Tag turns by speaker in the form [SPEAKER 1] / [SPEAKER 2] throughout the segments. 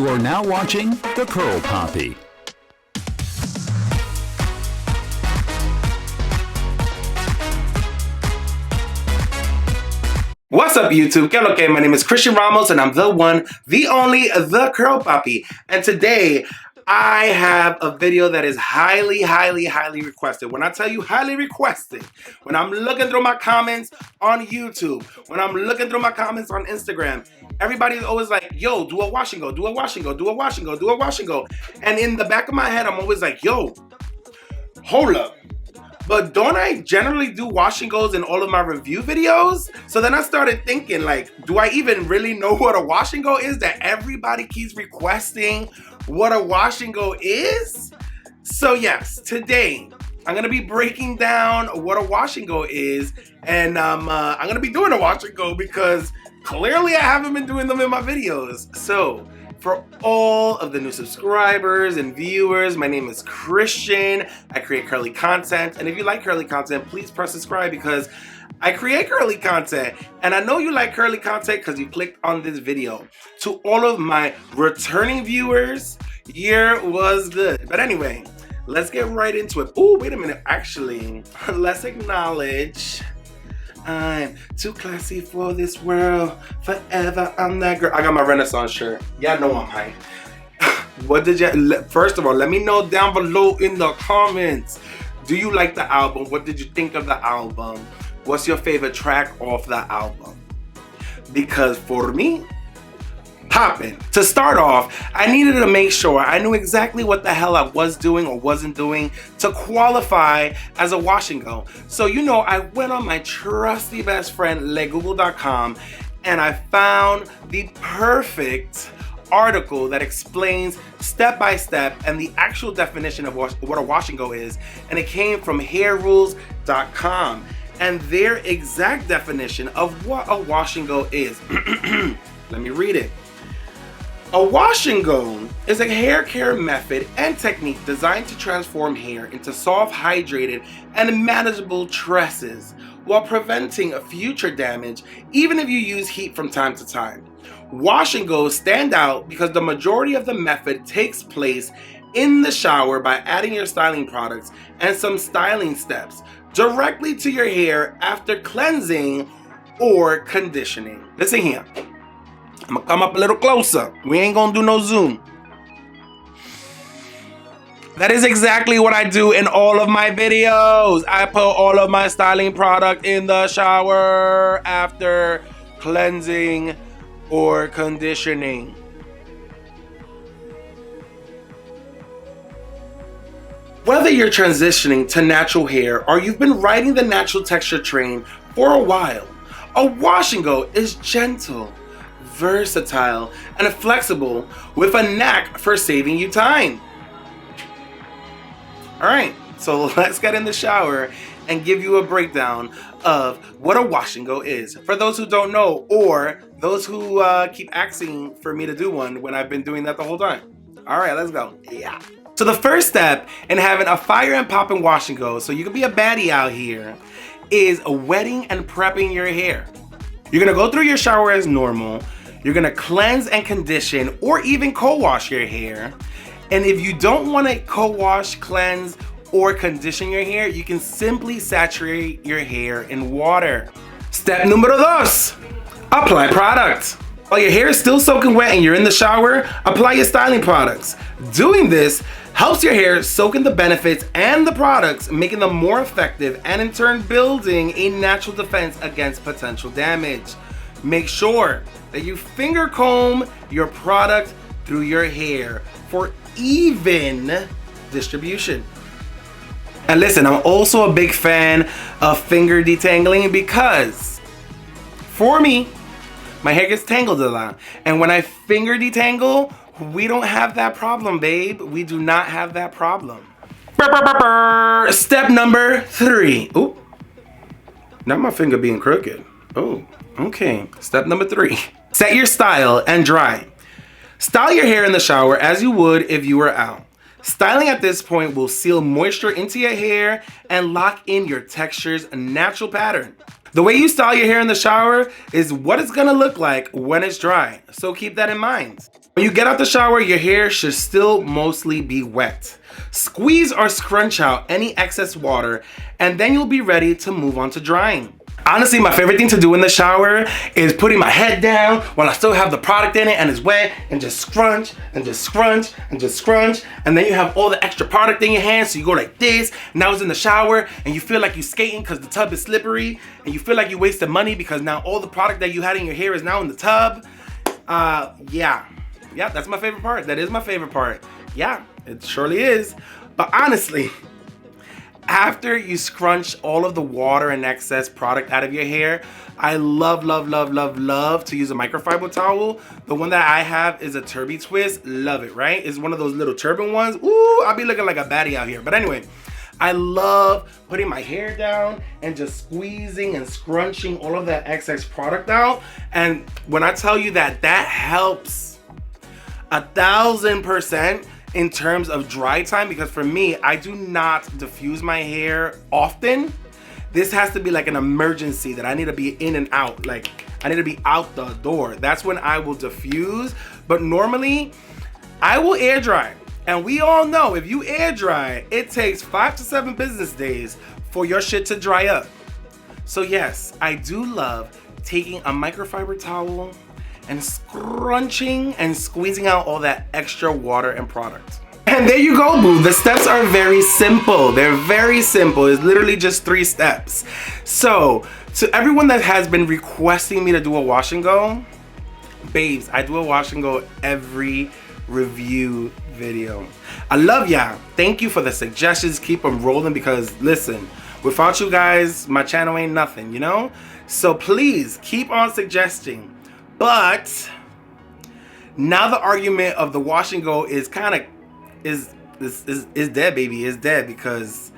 [SPEAKER 1] You are now watching The Curl Papi.
[SPEAKER 2] What's up, YouTube? ¿Qué lo que? My name is Christian Ramos, and I'm the one, the only, the Curl Papi. And today, I have a video that is highly requested. When I tell you highly requested, when I'm looking through my comments on YouTube, when I'm looking through my comments on Instagram, everybody's always like, yo, do a wash and go, do a wash and go, do a wash and go, do a wash and go. And in the back of my head, I'm always like, yo, hold up. But don't I generally do wash and goes in all of my review videos? So then I started thinking, like, do I even really know what a wash and go is that everybody keeps requesting what a wash and go is? So yes, today I'm gonna be breaking down what a wash and go is, and I'm gonna be doing a wash and go because clearly I haven't been doing them in my videos. So for all of the new subscribers and viewers, my name is Christian. I create curly content, and if you like curly content, please press subscribe because I create curly content, and I know you like curly content because you clicked on this video. To all of my returning viewers, year was good. But anyway, let's get right into it. Oh, wait a minute. Actually, let's acknowledge I'm too classy for this world. Forever I'm that girl. I got my Renaissance shirt. Y'all know I'm hype. What did you, first of all, let me know down below in the comments. Do you like the album? What did you think of the album? What's your favorite track off the album? Because for me, poppin'. To start off, I needed to make sure I knew exactly what the hell I was doing or wasn't doing to qualify as a wash and go. So you know, I went on my trusty best friend, legoogle.com, and I found the perfect article that explains step by step and the actual definition of what a wash and go is. And it came from hairrules.com. And their exact definition of what a wash and go is. Let me read it. A wash and go is a hair care method and technique designed to transform hair into soft, hydrated, and manageable tresses while preventing future damage, even if you use heat from time to time. Wash and goes stand out because the majority of the method takes place in the shower by adding your styling products and some styling steps directly to your hair after cleansing or conditioning. Listen here. I'm gonna come up a little closer. We ain't gonna do no zoom. That is exactly what I do in all of my videos. I put all of my styling product in the shower after cleansing or conditioning. Whether you're transitioning to natural hair or you've been riding the natural texture train for a while, a wash and go is gentle, versatile, and flexible with a knack for saving you time. Alright, so let's get in the shower and give you a breakdown of what a wash and go is. For those who don't know, or those who keep asking for me to do one when I've been doing that the whole time. Alright, let's go. Yeah. So the first step in having a fire and popping wash and go, so you can be a baddie out here, is wetting and prepping your hair. You're gonna go through your shower as normal. You're gonna cleanse and condition or even co-wash your hair. And if you don't wanna co-wash, cleanse, or condition your hair, you can simply saturate your hair in water. Step número dos, apply product. While your hair is still soaking wet and you're in the shower, apply your styling products. Doing this helps your hair soak in the benefits and the products, making them more effective and in turn building a natural defense against potential damage. Make sure that you finger comb your product through your hair for even distribution. And listen, I'm also a big fan of finger detangling because for me, my hair gets tangled a lot. And when I finger detangle, we don't have that problem, babe. We do not have that problem. Step number 3. Ooh, not my finger being crooked. Oh, okay. Step number 3. Set your style and dry. Style your hair in the shower as you would if you were out. Styling at this point will seal moisture into your hair and lock in your texture's natural pattern. The way you style your hair in the shower is what it's gonna look like when it's dry, so keep that in mind. When you get out the shower, your hair should still mostly be wet. Squeeze or scrunch out any excess water, and then you'll be ready to move on to drying. Honestly, my favorite thing to do in the shower is putting my head down while I still have the product in it and it's wet, and just scrunch and just scrunch and just scrunch, and then you have all the extra product in your hand, so you go like this. Now it's in the shower and you feel like you're skating because the tub is slippery, and you feel like you wasted money because now all the product that you had in your hair is now in the tub. Yeah, that's my favorite part. That is my favorite part. Yeah, it surely is. But honestly, after you scrunch all of the water and excess product out of your hair, I love to use a microfiber towel. The one that I have is a Turby Twist. Love it, right? It's one of those little turban ones. Ooh, I'll be looking like a baddie out here. But anyway, I love putting my hair down and just squeezing and scrunching all of that excess product out. And when I tell you that helps 1,000% in terms of dry time, because for me, I do not diffuse my hair often. This has to be like an emergency that I need to be in and out. Like, I need to be out the door. That's when I will diffuse. But normally, I will air dry. And we all know if you air dry, it takes 5 to 7 business days for your shit to dry up. So yes, I do love taking a microfiber towel and scrunching and squeezing out all that extra water and product. And there you go, boo. The steps are very simple. They're very simple. It's literally just 3 steps. So, to everyone that has been requesting me to do a wash and go, babes, I do a wash and go every review video. I love y'all. Thank you for the suggestions. Keep them rolling, because listen, without you guys, my channel ain't nothing, you know? So please keep on suggesting. But now the argument of the wash and go is kind of is dead, baby. It's dead, because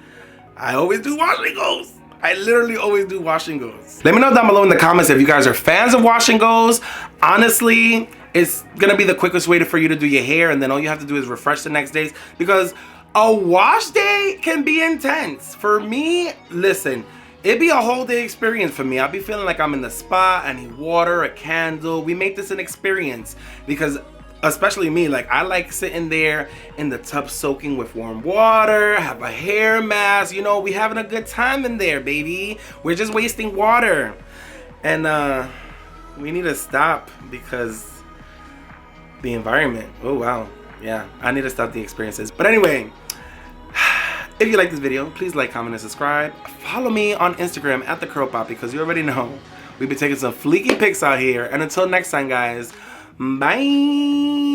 [SPEAKER 2] I always do wash and goes. I literally always do wash and goes. Let me know down below in the comments if you guys are fans of wash and goes. Honestly, it's gonna be the quickest way for you to do your hair, and then all you have to do is refresh the next days, because a wash day can be intense. For me, listen, it'd be a whole day experience for me. I'll be feeling like I'm in the spa. I need water, a candle. We make this an experience, because especially me, like, I like sitting there in the tub soaking with warm water, have a hair mask, you know, we having a good time in there, baby. We're just wasting water. And we need to stop, because the environment, oh wow, yeah, I need to stop the experiences. But anyway, if you like this video, please like, comment, and subscribe. Follow me on Instagram at thecurlpapi, because you already know we've been taking some fleeky pics out here. And until next time, guys, bye.